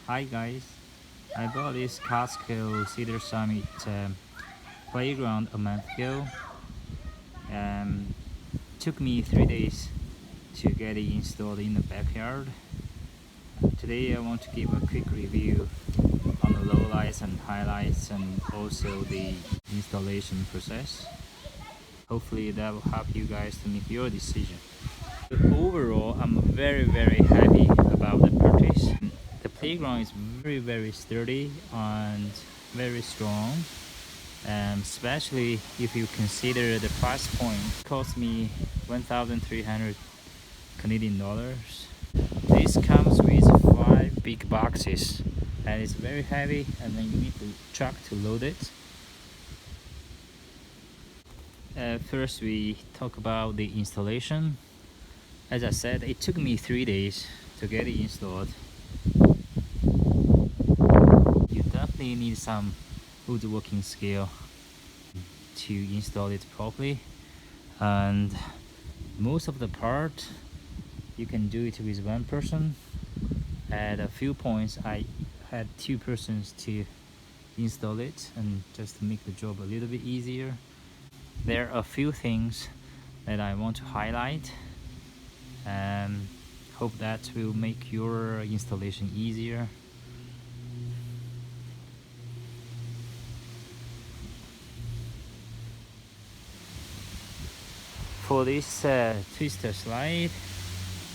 Hi guys, I bought this Costco Cedar Summit playground a month ago. Um, Took me 3 days to get it installed in the backyard. Today I want to give a quick review on the lowlights and highlights and also the installation process. Hopefully that will help you guys to make your decision. Overall, I'm very happy about the purchase. The playground is very sturdy and very strong, especially if you consider the price point. It cost me 1,300 Canadian dollars. This comes with 5 big boxes and it's very heavy, and then you need a truck to load it. First we talk about the installation. As I said, it took me 3 days to get it installed. You definitely need some woodworking skill to install it properly, and most of the part you can do it with one person. At a few points I had 2 persons to install it, and just to make the job a little bit easier. There are a few things that I want to highlight, and hope that will make your installation easier. For this twister slide,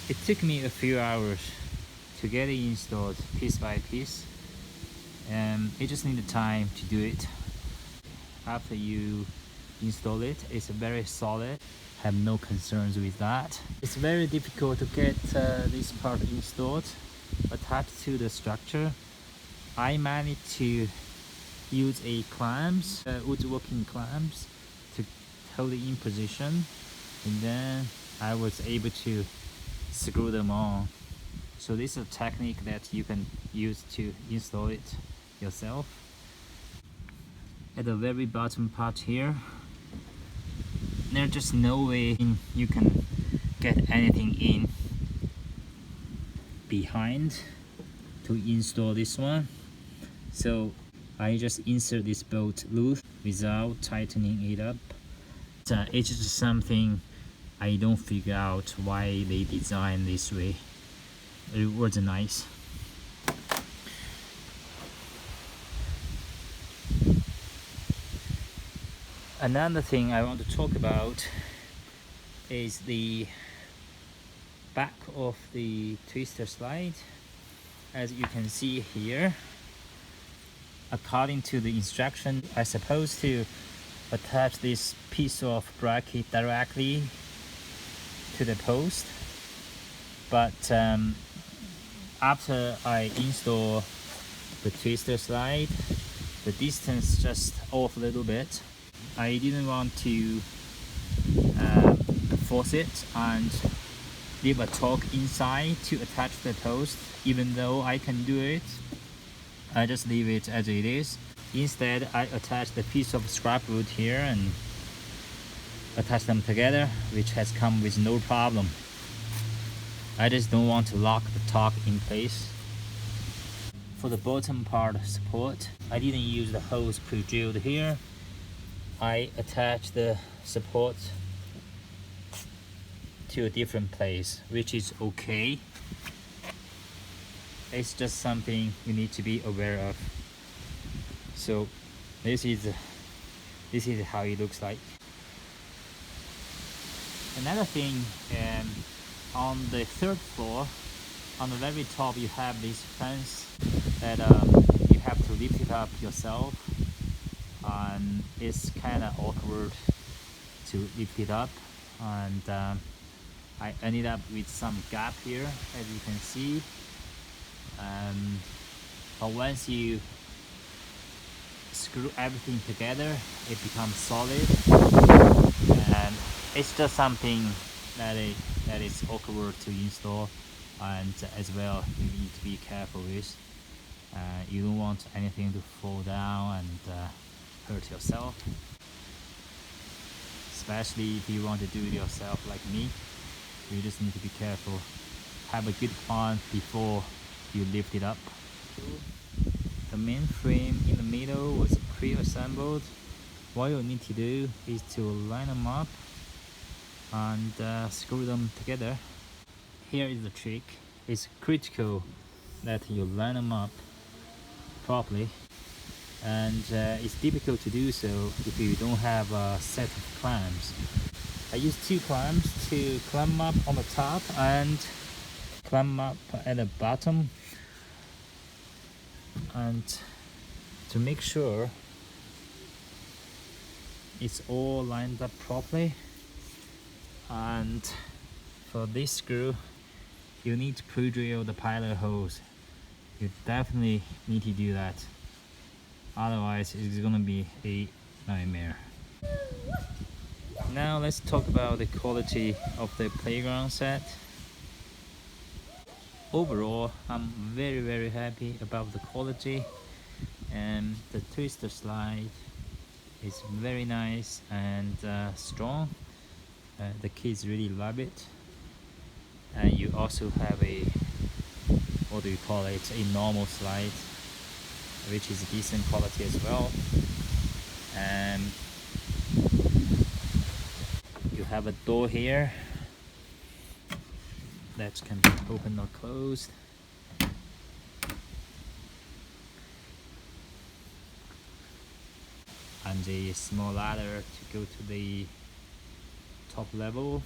it took me a few hours to get it installed piece by piece, and it just needed time to do it. After you install it, it's very solid, have no concerns with that. It's very difficult to get this part installed attached to the structure. I managed to use a clamps, woodworking clamps, to hold it in position, and then I was able to screw them on. So this is a technique that you can use to install it yourself. At the very bottom part here, there's just no way you can get anything in behind to install this one. So I just insert this bolt loose without tightening it up. It's just something I don't figure out why they designed this way. It was nice. Another thing I want to talk about is the back of the twister slide. As you can see here, according to the instruction, I'm supposed to attach this piece of bracket directly to the post, but after I install the twister slide, the distance just off a little bit. I didn't want to force it and leave a torque inside to attach the post. Even though I can do it, I just leave it as it is. Instead, I attach the piece of scrap wood here and attach them together, which has come with no problem. I just don't want to lock the torque in place. For the bottom part support, I didn't use the holes pre-drilled here. I attached the support to a different place, which is okay. It's just something you need to be aware of. So this is how it looks like. Another thing, on the 3rd floor, on the very top, you have this fence that you have to lift it up yourself, and it's kind of awkward to lift it up, and I ended up with some gap here, as you can see. But once you screw everything together, it becomes solid, and it's just something that is awkward to install, and as well you need to be careful with. You don't want anything to fall down and hurt yourself, especially if you want to do it yourself like me. You just need to be careful, have a good plan before you lift it up. cool. The main frame in the middle was pre-assembled. What you need to do is to line them up and screw them together. Here is the trick. It's critical that you line them up properly, and it's difficult to do so if you don't have a set of clamps. I use 2 clamps to clamp up on the top and clamp up at the bottom, and to make sure it's all lined up properly. And for this screw, you need to pre-drill the pilot holes. You definitely need to do that, otherwise it's gonna be a nightmare. Now let's talk about the quality of the playground set. Overall, I'm very happy about the quality, and the twister slide is very nice and strong. The kids really love it. And you also have a, what do you call it, a normal slide, which is decent quality as well. And you have a door here that can be opened or closed. And a small ladder to go to the top level.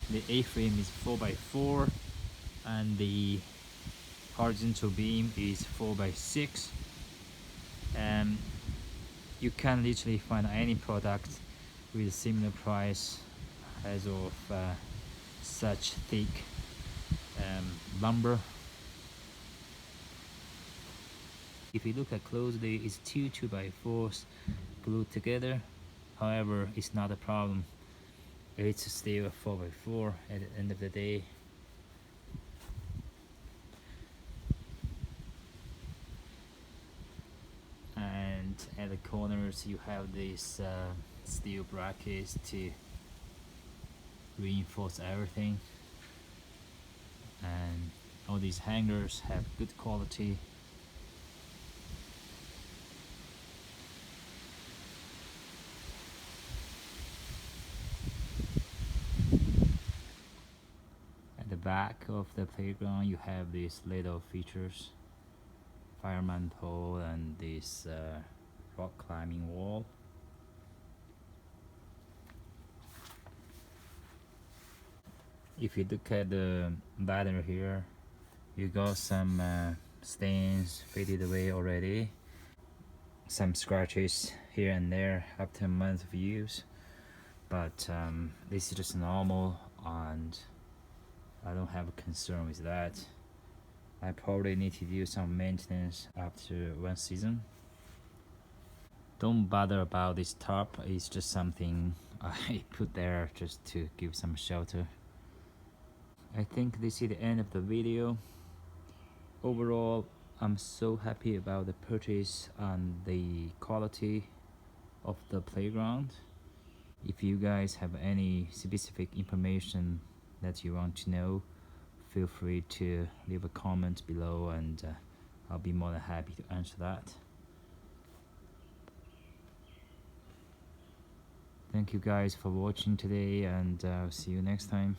The A-frame is 4x4 and the horizontal beam is 4x6. You can literally find any product with a similar price as of such thick lumber. If you look at closely, it's 2 2x4s glued together. However, it's not a problem. It's still a 4x4 at the end of the day. And at the corners you have these steel brackets to reinforce everything. And all these hangers have good quality. At the back of the playground you have these little features, fireman pole and this rock climbing wall. If you look at the ladder here, you got some stains faded away already, some scratches here and there after a month of use, but this is just normal and I don't have a concern with that. I probably need to do some maintenance after 1 season. Don't bother about this tarp, it's just something I put there just to give some shelter. I think this is the end of the video. Overall, I'm so happy about the purchase and the quality of the playground. If you guys have any specific information that you want to know, feel free to leave a comment below and I'll be more than happy to answer that. Thank you guys for watching today, and I'll see you next time.